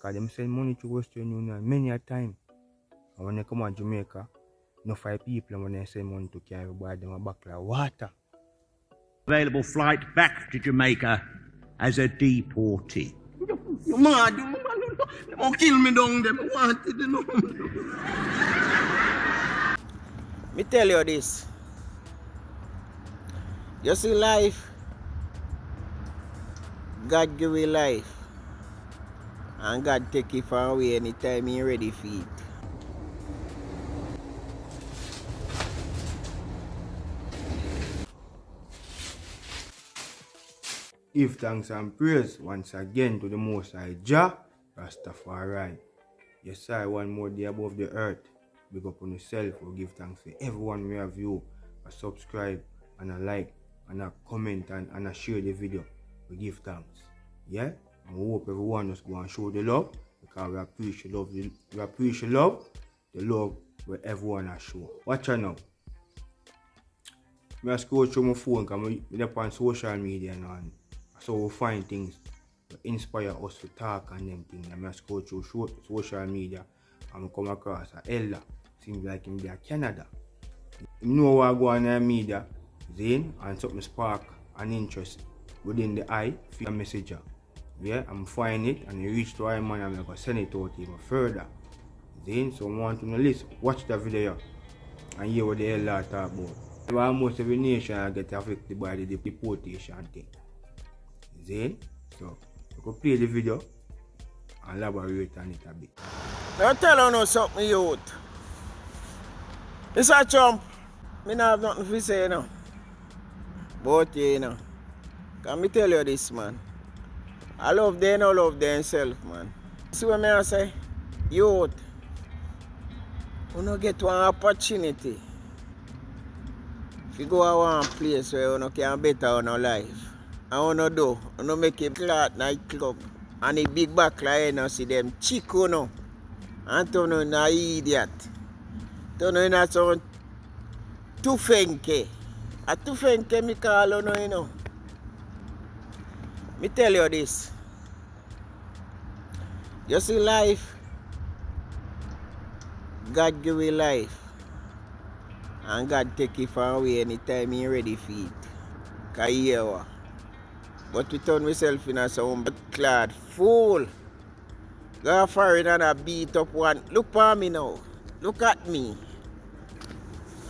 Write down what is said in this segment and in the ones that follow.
because them send money to Western Union many a time. And when they come to Jamaica, no 5 people when they send money to carry buy them a bucket of water. Available flight back to Jamaica as a deportee. You mad? They won't kill me down there. I want it, you know. Me tell you this. You see life, God give you life. And God take it far away anytime you're ready for it. Give thanks and praise once again to the Most High Jah, Rastafari. Yes, sir, one more day above the earth. Big up on yourself. We give thanks to everyone we have you. A subscribe and a like and a comment and a share the video. We give thanks. Yeah? And we hope everyone just go and show the love because we appreciate love. We appreciate love. The love where everyone has shown. Watch out now. I scroll through my phone because I'm up on social media now. And so we find things that inspire us to talk and them things. I scroll through social media and I come across an elder. Seems like him there Canada. You know what I go on the media, Zane, and something spark an interest within the eye for a messenger. Yeah, I'm finding it and you reach to him and I'm going to send it out even further. Zane, so I want to know list, watch the video and hear what the elder talk about. Almost every nation get affected by the deportation thing. Zane, so you can play the video and elaborate on it a bit. Now tell you something, youth. It's a chump. I don't have nothing to say now. But you know. Can me tell you this, man. I love them, I love themselves, man. See what I say? Youth. You don't get one opportunity. If you go to one place where you can better on your life. And you do. You make a clot nightclub. And a big back like you see them chico no. And you know na idiot. You know na some tufenke. A tufenke me call you know. Me tell you this. You see life. God give you life. And God take it far away anytime you're ready for it. Cause you hear what? But we turn myself in a some clad fool. Go foreign and I beat up one. Look for me now. Look at me.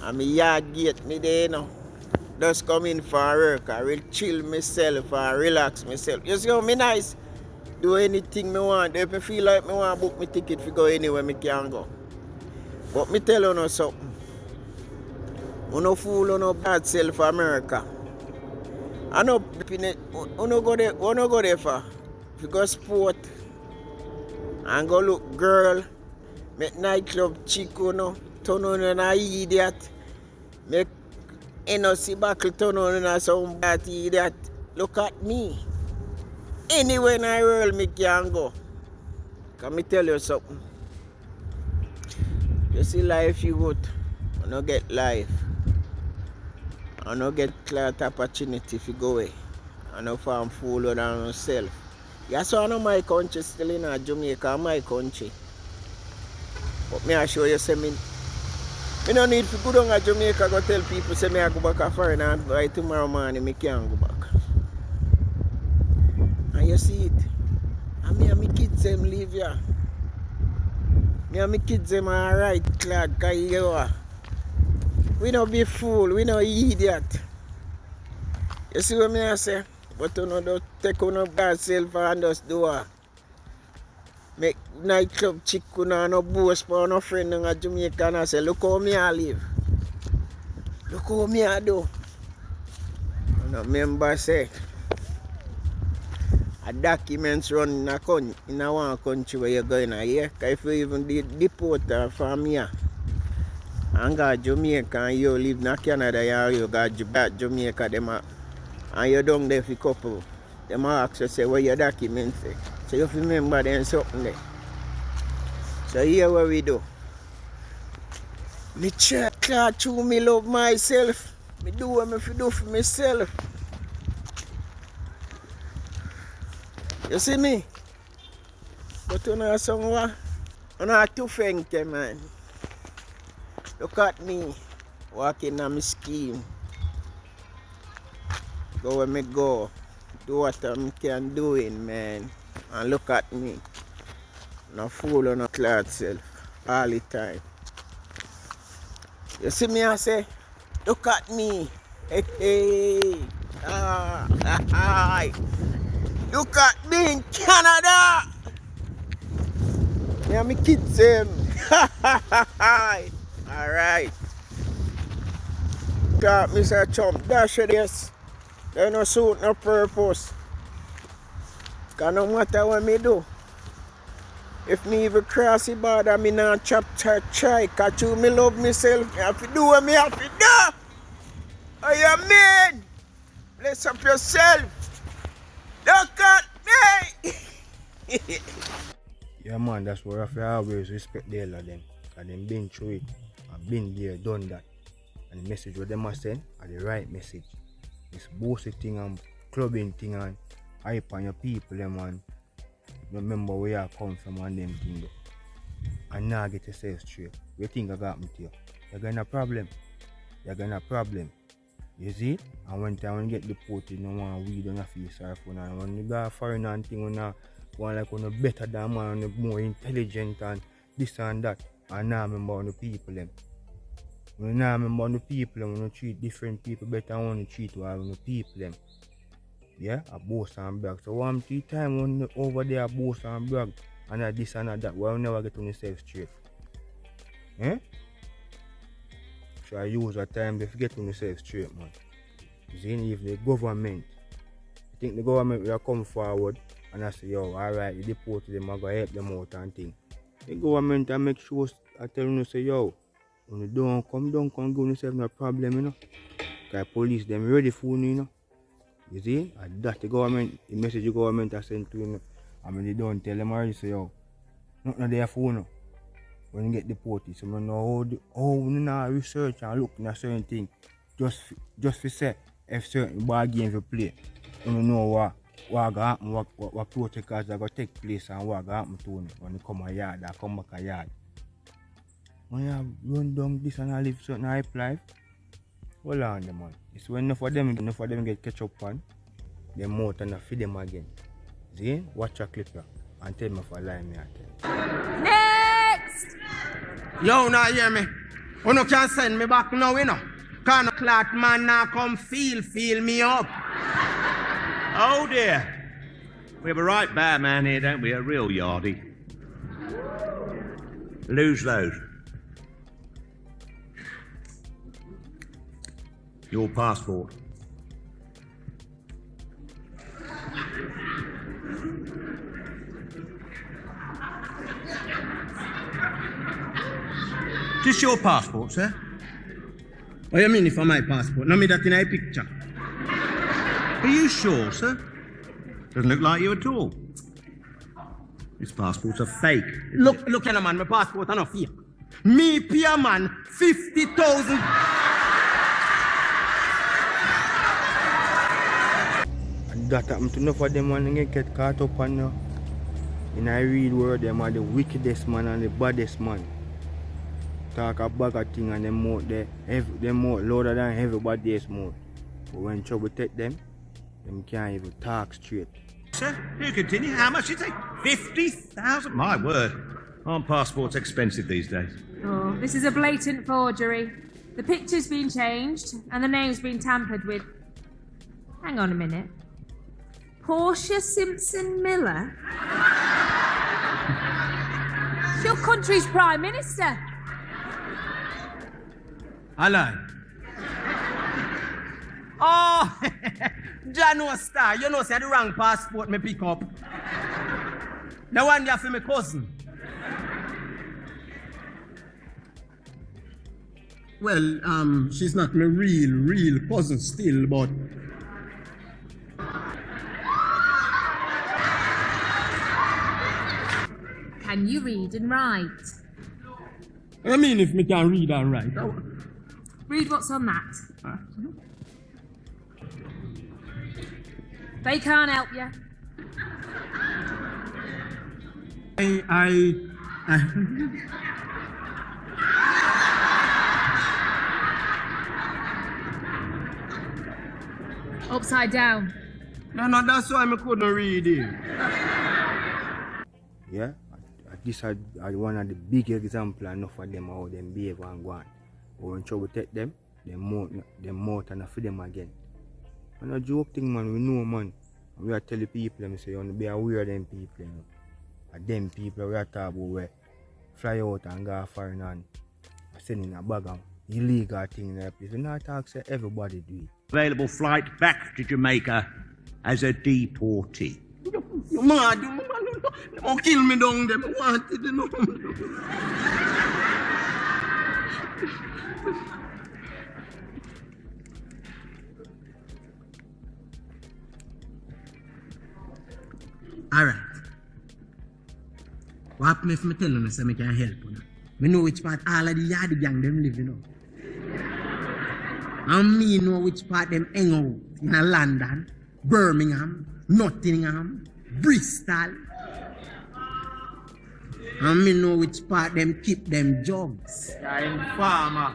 And my yard gate me there now. Just come in for work. I will chill myself and relax myself. You see how me nice? Do anything me want. If I feel like me want to book my ticket to go anywhere me can go. But me tell you now something. You no fool, you no bad self for America. I know you no go there for. If you go sport and go look girl, make nightclub chick, you know, turn on an idiot. Make NOC buckle turn on some bad idiot. Look at me. Anywhere in the world me can go. Can me tell you something? You see life you good. You no get life. I no get clear opportunity if you go away. I no farm fool on yourself. Yes, I know my country still in Jamaica, my country. But me I show you say me no need to go down to Jamaica go tell people say me I go back a foreign and by tomorrow morning me can't go back. And you see it. And me and my kids them live here. Me and my kids them are right clad cause you know. We no be fool, we no idiot. You see what I say? But you know, don't take on bad self and just do it. Make nightclub chick no boast for no friend in Jamaica and I say, look how me I live. Look how me I do. And I remember say, a documents run in a one country where you're going here. Because if you even deport from here, and go Jamaica and you live in Canada, you go Jamaica, and you down there for a couple. Them ask you, say, what your documents say. So you remember them something there. So here what we do. Me try to me love myself. Me do what me do for myself. You see me? But you know somewhere, you know too fenke, man. Look at me, walking on my scheme. Go where me go, do what I can doing, man. And look at me. No fool or no cloud self, all the time. You see me, I say, look at me. Hey, hey. Look at me in Canada. Me and my kids, Alright. Talk, Mr. Chump, dash it, yes. There no suit, no purpose. Cause no matter what me do, if me even cross the border, me not chop try. Cause you me love myself, me have to do what me have to do. Oh, you mean? Bless up yourself. Look at me. Yeah, man, that's why I have to always respect the elder them. Because them been through it and been there, done that. And the message what them are send are the right message. It's bossy thing and clubbing thing and hype on your people, them, and remember where you come from and them thing. And now get yourself straight. You think I got me to you? You're gonna problem. You're gonna problem. You see? And when you get deported, you don't want weed on your face or phone. And when you got foreign and thing, you want like one better than man, and more intelligent and this and that. And now remember on the people them. When you now remember on the people them, when you treat different people better than when you treat on the people them. Yeah, a boss and brag. So 1 3 times when over there a boss and brag and a this and a that, well never get on yourself straight. Eh? So I use a time to get on yourself straight, man. You see, if the government, I think the government will come forward and I say, yo, alright, you deported them, I'm gonna help them out and thing. The government I make sure I tell you, say, yo, when you don't come, give yourself no problem, you know. Because police them ready for you, you know. You see? And that's the government, the message the government has sent to you, know. I mean, they don't tell them already, say, yo, nothing there for you, know. When you get deported, so you know how you know research and look at certain thing. Just to say if certain bad games you play, you know what gonna happen, what protocols are gonna take place and what gonna happen to you when you come a yard or come back a yard. When you run down this and live certain hype life, hold on them, man. It's when enough of them get catch up on, them mouth and feed them again. See? Watch a clip here and tell me if I lie me at them. Next! Yo, now hear me. You no can send me back now, you know. Can a clot man now come feel me up. Oh dear. We have a right bad man here, don't we? A real yardie. Lose those. Your passport. This your passport, sir? What do you mean if I'm my passport? Not me that in a picture. Are you sure, sir? Doesn't look like you at all. This passport's a fake. Look, man, my passport is not fake. Me pay a man 50,000. And that happened to enough of them and they get caught up on you. In a real world, them are the wickedest man and the baddest man. Talk a bag of thing and them more louder than everybody else mouth. But when trouble take them can't even talk straight. Sir, you continue. How much is it? 50,000? My word. Aren't passports expensive these days? Oh, this is a blatant forgery. The picture's been changed and the name's been tampered with. Hang on a minute. Portia Simpson Miller? It's your country's Prime Minister. Hello. Oh, Jano Star, you know, say the wrong passport me pick up. The one there for my cousin. Well, she's not my real cousin still, but... Can you read and write? I mean, if me can read and write. Read what's on that. They can't help you. Upside down. No, that's why I couldn't read it. Yeah, this is one of the big examples enough of them how them behave and go on. But when trouble take them mouth and feed them again. And a joke thing, man, we know, man. We are telling people, them say, you want to be aware of them people, you know. And them people we are talking about where fly out and go foreign and sending a bag of illegal thing in their place. We not talk, say everybody do it. Available flight back to Jamaica as a deportee. You mad? They won't kill me down there. I want it, you know. Alright. What happen if I tell you so I can help you? I know which part all of the yard gang them live, you know. And me know which part them hang out in London, Birmingham, Nottingham, Bristol. And me know which part them keep them jobs. I'm farmer.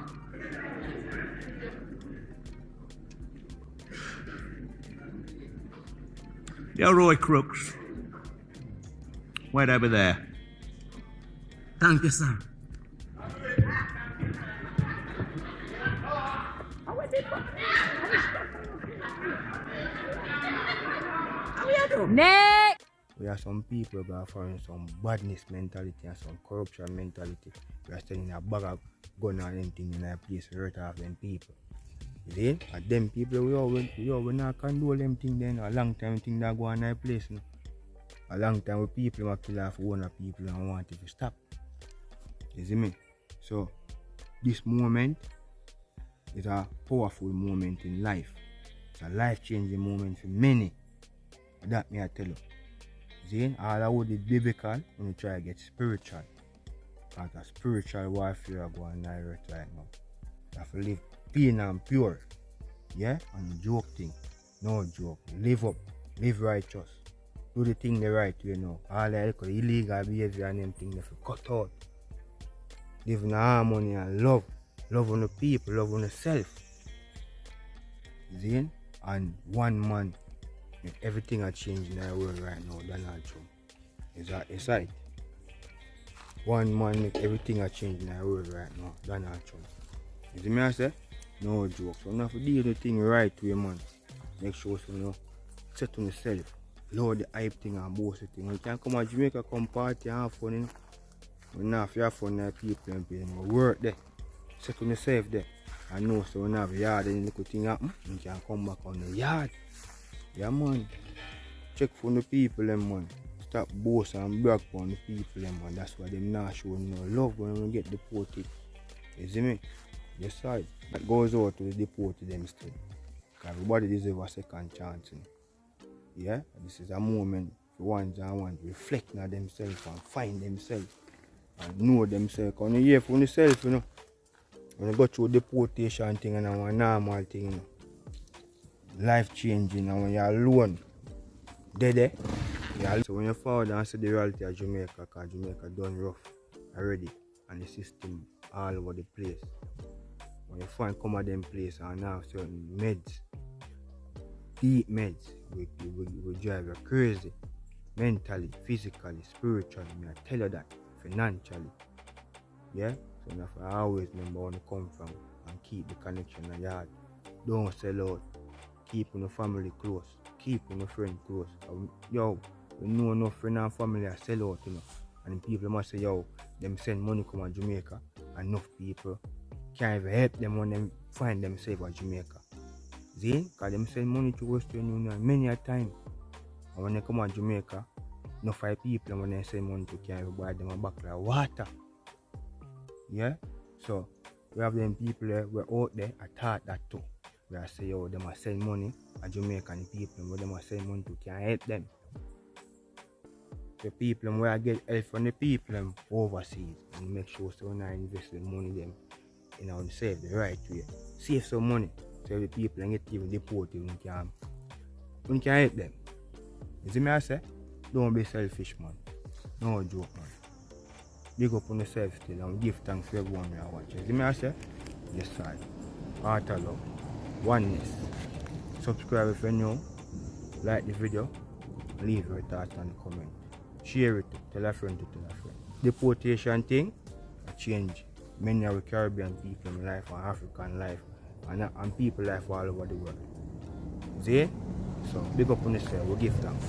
Yo, Roy Crooks. Wait over there. Thank you, sir. Nick! We have some people who are following some badness mentality and some corruption mentality. We are selling a bag of gun and anything in a place to hurt off them people. You see? And them people, we not condole them thing then. A long time thing that go on in a place. No? A long time with people who kill off one of people and want it to stop. You see me? So, this moment is a powerful moment in life. It's a life-changing moment for many. That me I tell you. See, all I would is biblical when you try to get spiritual. Because the spiritual warfare going on earth right now. You have to live clean and pure. Yeah? And the joke thing. No joke. Live up. Live righteous. Do the thing the right way now. All that illegal behavior and them things, they have to cut out. Live in harmony and love. Love on the people, love on yourself. See? And one man make everything a change in our world right now. That's not true. It's right. One man make everything a change in our world right now. That's not true. You see me I say? No joke. So you have to do the thing right way, man. Make sure so you know, set on yourself. Lower the hype thing and boast the thing. When you can come to Jamaica, come party and have fun, you know. When you have your fun with people and people, you work there. Set on yourself there. I know so when you have a yard and little thing happen, you can come back on the yard. Yeah, man. Check for the people, them, man. Stop boasting and brag on the people, them, man. That's why they not showing no love when we get deported. You see me? Yes, side. That goes out to the deported them still. Everybody deserves a second chance. You know? Yeah? This is a moment for ones and ones reflect on themselves and find themselves and know themselves. Because you hear from yourself, you know. When you go through deportation thing and a normal thing, you know. Life changing and when you're alone, dead. So when you forward and see the reality of Jamaica, because Jamaica done rough already and the system all over the place. When you find come at them place and have certain meds, deep meds, will drive you crazy. Mentally, physically, spiritually, I tell you that, financially. Yeah? So you have to always remember where you come from and keep the connection in your heart. Don't sell out. Keep your family close. Keep your friend close. Yo, you know enough friend and family are sell out, you know. And people must say, yo, them send money come to Jamaica. Enough people can't even help them when they find themselves at Jamaica. See? Because them send money to Western Union many a time. And when they come to Jamaica, enough 5 people when they send money to can't even buy them a bottle of water. Yeah? So, we have them people there, we're out there, I thought that too. We are say, yo, they must send money to Jamaican people, but they must send money to can help them. The people where I get help from the people overseas and make sure so when I invest the money them in our save the right way. Save some money so the people and get even deported when you can help them. You see me I say? Don't be selfish, man. No joke, man. Big up on yourself still and give thanks to everyone who are watching. See me I say? Yes, sir. Heart of love. Oneness. Subscribe if you're new. Like the video. Leave your thoughts in the comment. Share it. Tell a friend to tell a friend. Deportation thing, a change. Many of the Caribbean people in life and African life and people life all over the world. See? So big up on yourself. We give thanks.